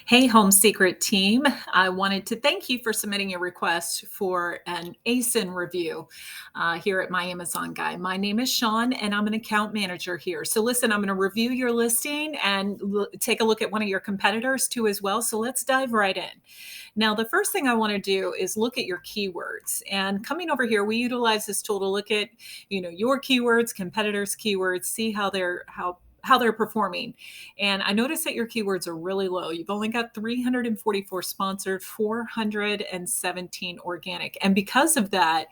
Hey, Homesecret team. I wanted to thank you for submitting your request for an ASIN review here at my Amazon Guy. My name is Sean, and I'm an account manager here. So, listen, I'm going to review your listing and take a look at one of your competitors too, as well. So, let's dive right in. Now, the first thing I want to do is look at your keywords. And coming over here, we utilize this tool to look at, your keywords, competitors' keywords, see how they're performing. And I noticed that your keywords are really low. You've only got 344 sponsored, 417 organic. And because of that,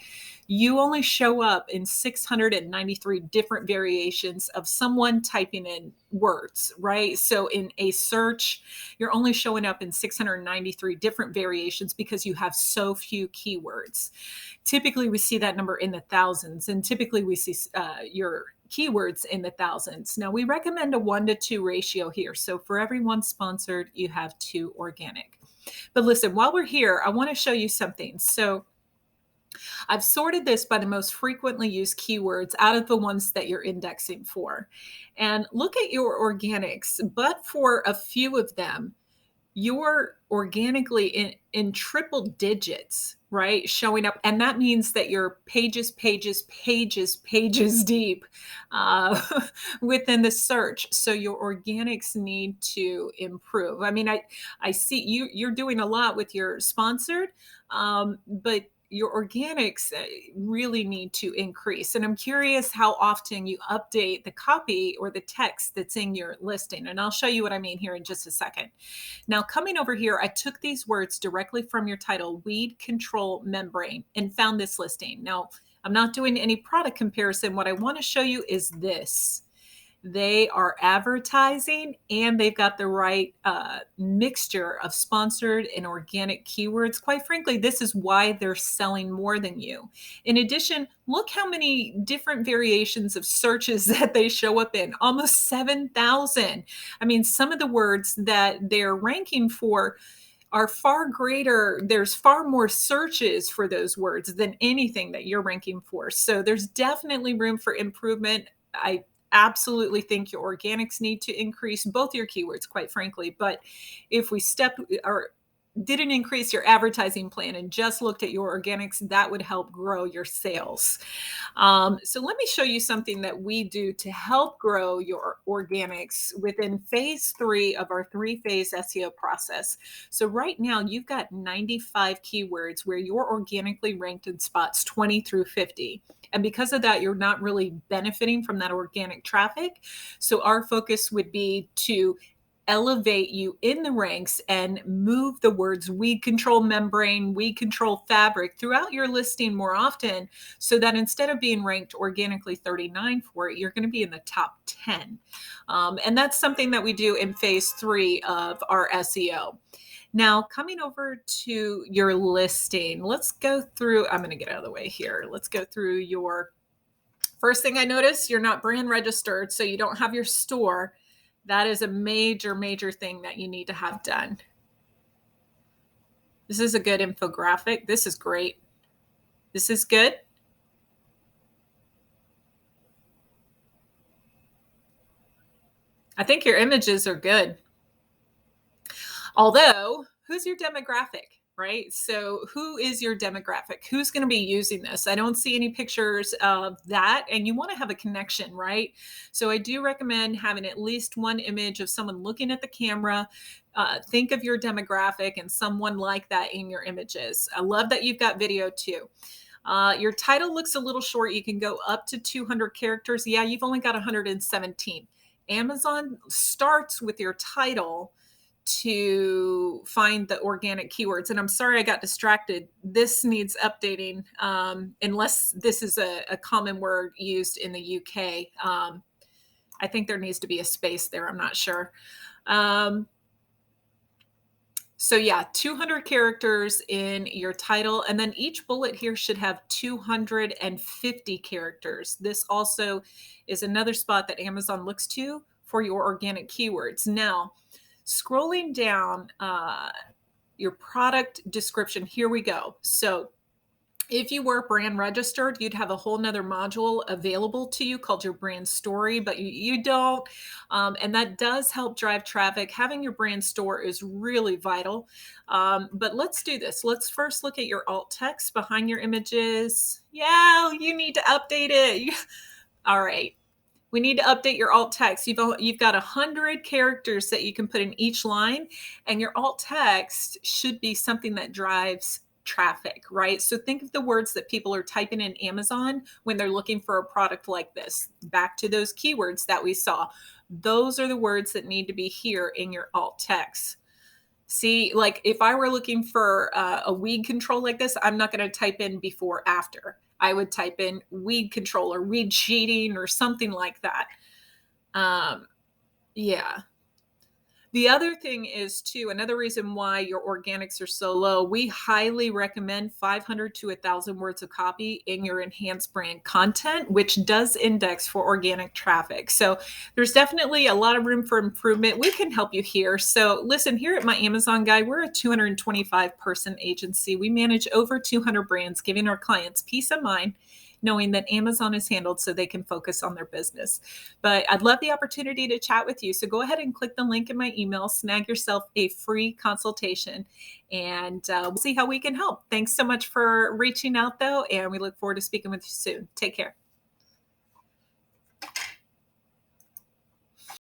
you only show up in 693 different variations of someone typing in words, right? So in a search, you're only showing up in 693 different variations because you have so few keywords. Typically, we see that number in the thousands, and typically we see your keywords in the thousands. Now, we recommend a 1-to-2 ratio here. So for every one sponsored, you have 2 organic. But listen, while we're here, I want to show you something. So I've sorted this by the most frequently used keywords out of the ones that you're indexing for. And look at your organics, but for a few of them, you're organically in triple digits, right? Showing up. And that means that you're pages deep uh, within the search. So your organics need to improve. I mean, I see you're doing a lot with your sponsored, but your organics really need to increase. And I'm curious how often you update the copy or the text that's in your listing. And I'll show you what I mean here in just a second. Now, coming over here, I took these words directly from your title, weed control membrane, and found this listing. Now, I'm not doing any product comparison. What I want to show you is this. They are advertising and they've got the right mixture of sponsored and organic keywords. Quite frankly, this is why they're selling more than you. In addition, look how many different variations of searches that they show up in, almost 7,000. I mean, some of the words that they're ranking for are far greater. There's far more searches for those words than anything that you're ranking for. So there's definitely room for improvement. I absolutely think your organics need to increase, both your keywords, quite frankly. But if we didn't increase your advertising plan and just looked at your organics, that would help grow your sales. So let me show you something that we do to help grow your organics within phase 3 of our 3-phase SEO process. So right now you've got 95 keywords where you're organically ranked in spots 20 through 50. And because of that, you're not really benefiting from that organic traffic. So our focus would be to elevate you in the ranks and move the words weed control membrane, weed control fabric throughout your listing more often, so that instead of being ranked organically 39 for it, you're going to be in the top 10. And that's something that we do in phase 3 of our SEO. Now, coming over to your listing, let's go through, I'm going to get out of the way here. Let's go through your first thing. I noticed you're not brand registered, so you don't have your store. That is a major, major thing that you need to have done. This is a good infographic. This is great. This is good. I think your images are good. Although, who's your demographic, right? So, who is your demographic? Who's going to be using this? I don't see any pictures of that, and you want to have a connection, right? So, I do recommend having at least one image of someone looking at the camera. Think of your demographic and someone like that in your images. I love that you've got video too. Your title looks a little short. You can go up to 200 characters. Yeah, you've only got 117. Amazon starts with your title to find the organic keywords. And I'm sorry I got distracted. This needs updating, unless this is a common word used in the UK. I think there needs to be a space there. I'm not sure. So yeah, 200 characters in your title. And then each bullet here should have 250 characters. This also is another spot that Amazon looks to for your organic keywords. Now, scrolling down your product description, here we go. So If you were brand registered, you'd have a whole nother module available to you called your brand story, but you don't. And that does help drive traffic. Having your brand store is really vital. But let's do this. Let's first look at your alt text behind your images. Yeah, you need to update it. All right. We need to update your alt text. You've got 100 characters that you can put in each line, and your alt text should be something that drives traffic, right? So think of the words that people are typing in Amazon when they're looking for a product like this. Back to those keywords that we saw. Those are the words that need to be here in your alt text. See, like if I were looking for a weed control like this, I'm not going to type in before after. I would type in weed control or weed cheating or something like that. Um, yeah. The other thing is too, another reason why your organics are so low, we highly recommend 500 to 1,000 words of copy in your enhanced brand content, which does index for organic traffic. So there's definitely a lot of room for improvement. We can help you here. So listen, here at My Amazon Guy, we're a 225 person agency. We manage over 200 brands, giving our clients peace of mind knowing that Amazon is handled so they can focus on their business. But I'd love the opportunity to chat with you. So go ahead and click the link in my email, snag yourself a free consultation, and we'll see how we can help. Thanks so much for reaching out, though, and we look forward to speaking with you soon. Take care.